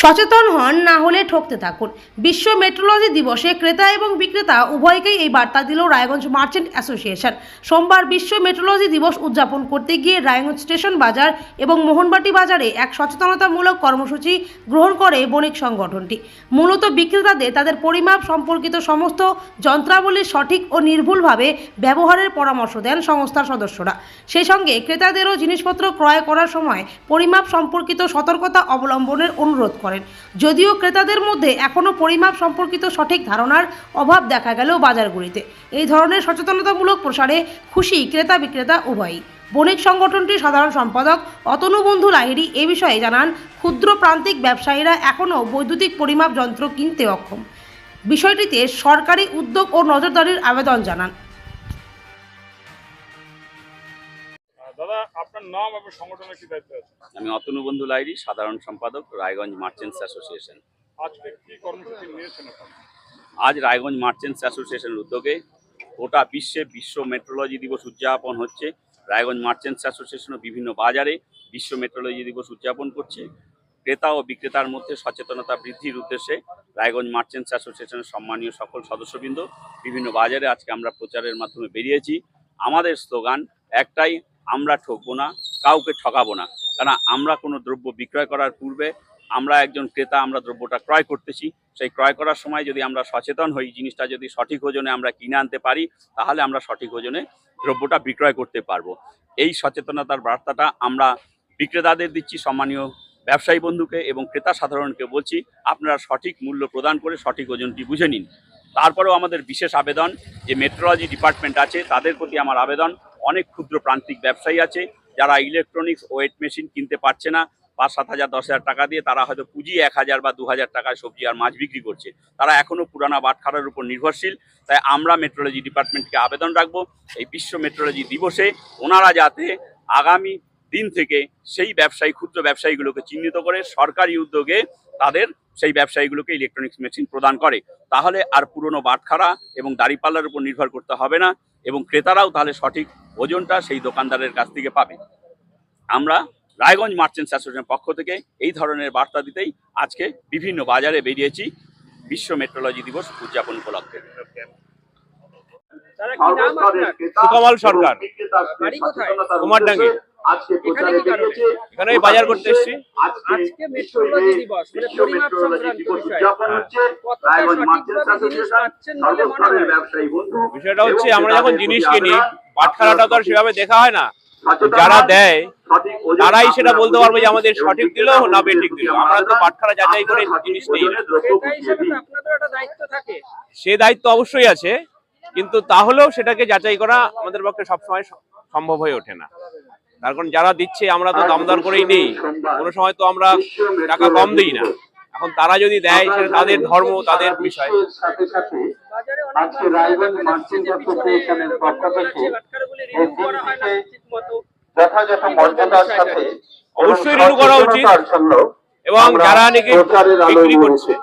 সচেতন হন, না হলে ঠকতে থাকুন। বিশ্ব মেট্রোলজি দিবসে ক্রেতা এবং বিক্রেতা উভয়কেই এই বার্তা দিল রায়গঞ্জ মার্চেন্ট অ্যাসোসিয়েশন। সোমবার বিশ্ব মেট্রোলজি দিবস উদযাপন করতে গিয়ে রায়গঞ্জ স্টেশন বাজার এবং মোহনবাটি বাজারে এক সচেতনতামূলক কর্মসূচি গ্রহণ করে বণিক সংগঠনটি। মূলত বিক্রেতাদের তাদের পরিমাপ সম্পর্কিত সমস্ত যন্ত্রাবলীর সঠিক ও নির্ভুলভাবে ব্যবহারের পরামর্শ দেন সংস্থার সদস্যরা। সেই সঙ্গে ক্রেতাদেরও জিনিসপত্র ক্রয় করার সময় পরিমাপ সম্পর্কিত সতর্কতা অবলম্বনের অনুরোধ করেন। যদিও ক্রেতাদের মধ্যে এখনও পরিমাপ সম্পর্কিত সঠিক ধারণার অভাব দেখা গেল বাজারগুলিতে, এই ধরনের সচেতনতামূলক প্রসারে খুশি ক্রেতা বিক্রেতা উভয়ই। বণিক সংগঠনটির সাধারণ সম্পাদক অতনু বন্ধু লাহিড়ী এ বিষয়ে জানান, ক্ষুদ্র প্রান্তিক ব্যবসায়ীরা এখনও বৈদ্যুতিক পরিমাপ যন্ত্র কিনতে অক্ষম। বিষয়টিতে সরকারি উদ্যোগ ও নজরদারির আবেদন জানান। দাদা, আপনার নাম এবং সংগঠনের কি দায়িত্ব আছে? আমি অতনু বন্ধু লাহিড়ী, সাধারণ সম্পাদক, রায়গঞ্জ মার্চেন্টস অ্যাসোসিয়েশন। আজকে কি কর্মসূচি নিয়েছেন আপনারা? আজ রায়গঞ্জ মার্চেন্টস অ্যাসোসিয়েশনের উদ্যোগে গোটা বিশ্বে বিশ্ব মেট্রোলজি দিবস উদযাপন হচ্ছে। রায়গঞ্জ মার্চেন্টস অ্যাসোসিয়েশনও বিভিন্ন বাজারে বিশ্ব মেট্রোলজি দিবস উদযাপন করছে। ক্রেতা ও বিক্রেতার মধ্যে সচেতনতা বৃদ্ধির উদ্দেশ্যে রায়গঞ্জ মার্চেন্টস অ্যাসোসিয়েশনের সম্মানীয় সকল সদস্যবৃন্দ বিভিন্ন বাজারে আজকে আমরা প্রচারের মাধ্যমে বেরিয়েছি। আমাদের স্লোগান একটাই, আমরা ঠকবো না, কাউকে ঠকাবো না। কারণ আমরা কোনো দ্রব্য বিক্রয় করার পূর্বে আমরা একজন ক্রেতা, আমরা দ্রব্যটা ক্রয় করতেছি, সেই ক্রয় করার সময় যদি আমরা সচেতন হই, জিনিসটা যদি সঠিক ওজনে আমরা কিনে আনতে পারি, তাহলে আমরা সঠিক ওজনে দ্রব্যটা বিক্রয় করতে পারবো। এই সচেতনতার বার্তাটা আমরা বিক্রেতাদের দিচ্ছি, সম্মানীয় ব্যবসায়ী বন্ধুকে এবং ক্রেতা সাধারণকে বলছি, আপনারা সঠিক মূল্য প্রদান করে সঠিক ওজনটি বুঝে নিন। তারপরেও আমাদের বিশেষ আবেদন, যে মেট্রোলজি ডিপার্টমেন্ট আছে তাদের প্রতি আমার আবেদন, অনেক ক্ষুদ্র প্রান্তিক ব্যবসায়ী আছে যারা ইলেকট্রনিক্স ওয়েট মেশিন কিনতে পারছে না, 5-7 হাজার 10 হাজার টাকা দিয়ে তারা হয়তো পুঁজি 1 হাজার বা 2 হাজার টাকায় সবজি আর মাছ বিক্রি করছে। তারা এখনও পুরানা বাটখারার উপর নির্ভরশীল। তাই আমরা মেট্রোলজি ডিপার্টমেন্টকে আবেদন রাখবো, এই বিশ্ব মেট্রোলজি দিবসে ওনারা যাতে আগামী দিন থেকে সেই ব্যবসায়ী, ক্ষুদ্র ব্যবসায়ীগুলোকে চিহ্নিত করে সরকারি উদ্যোগে তাদের সেই ব্যবসায়ীগুলোকে ইলেকট্রনিক্স মেশিন প্রদান করে। তাহলে আর পুরনো বাটখারা এবং দাঁড়িপাল্লার উপর নির্ভর করতে হবে না এবং ক্রেতারাও তাহলে সঠিক ওজনটা সেই দোকানদারের কাছ থেকে পাবে। আমরা রায়গঞ্জ মার্চেন্টস অ্যাসোসিয়েশনের পক্ষ থেকে এই ধরনের বার্তা দিতেই আজকে বিভিন্ন বাজারে বেরিয়েছি বিশ্ব মেট্রোলজি দিবস উদযাপন উপলক্ষে। সুকমল সরকার, কুমারডাঙ্গি। এখানে বাজার করতে এসেছি। আজকে মেট্রোলজি দিবস, মানে পরিমাপ সংক্রান্ত বিষয়। কতটা সঠিকভাবে জিনিস পাচ্ছেন বলে মনে হয়? বিষয়টা হচ্ছে, আমরা যখন জিনিস কিনি, বাটখারাটা তো আর সেভাবে দেখা হয় না। যারা দেয় তারাই সেটা বলতে পারবে যে আমাদের সঠিক দিল না বেঠিক দিল। আমরা তো বাটখারা যাচাই করে জিনিস নিই না। ক্রেতা হিসেবে তো আপনাদের একটা দায়িত্ব থাকে। সে দায়িত্ব অবশ্যই আছে, কিন্তু তাহলেও সেটাকে যাচাই করা আমাদের পক্ষে সবসময় সম্ভব হয়ে ওঠে না। তার কারণ যারা দিচ্ছে আমরা তো দামদর করেই নেই, কোনো সময় তো আমরা টাকা কম দিই না। এখন তারা যদি দেয় সেটা তাদের ধর্ম, তাদের বিষয়। বাজারে অনেক রায়গঞ্জ মার্চেন্ট অ্যাসোসিয়েশনের পক্ষ থেকে বাটখারাগুলি রিভিউ করা হয় না ঠিকমতো। যথাযথ মর্যাদার সাথে অবশ্যই রিভিউ করা উচিত, এবং যারা নাকি বিক্রি করছে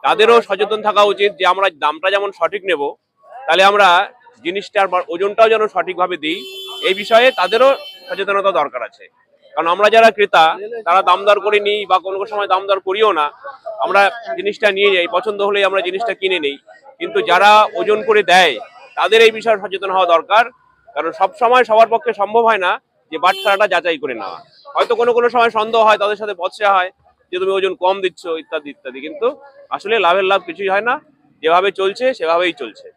তাদেরও সচেতন থাকা উচিত যে আমরা দামটা যেমন সঠিক নেব, তাহলে আমরা জিনিসটার ওজনটাও যেন সঠিকভাবে দিই। এই বিষয়ে তাদেরও সচেতনতা দরকার আছে। কারণ আমরা যারা ক্রেতা তারা দামদর করে নিই বা কোনো সময় দামদর করিও না, আমরা জিনিসটা নিয়ে যাই, পছন্দ হলেই আমরা জিনিসটা কিনে নিই। কিন্তু যারা ওজন করে দেয় তাদের এই বিষয়ে সচেতন হওয়া দরকার। কারণ সব সময় সবার পক্ষে সম্ভব হয় না যে বাটখারাটা যাচাই করে নেওয়া। হয়তো কোনো সময় সন্দেহ হয়, তাদের সাথে বচসা হয় যে তুমি ওজন কম দিচ্ছ ইত্যাদি ইত্যাদি, কিন্তু আসলে লাভের লাভ কিছুই হয় না। যেভাবে চলছে সেভাবেই চলছে।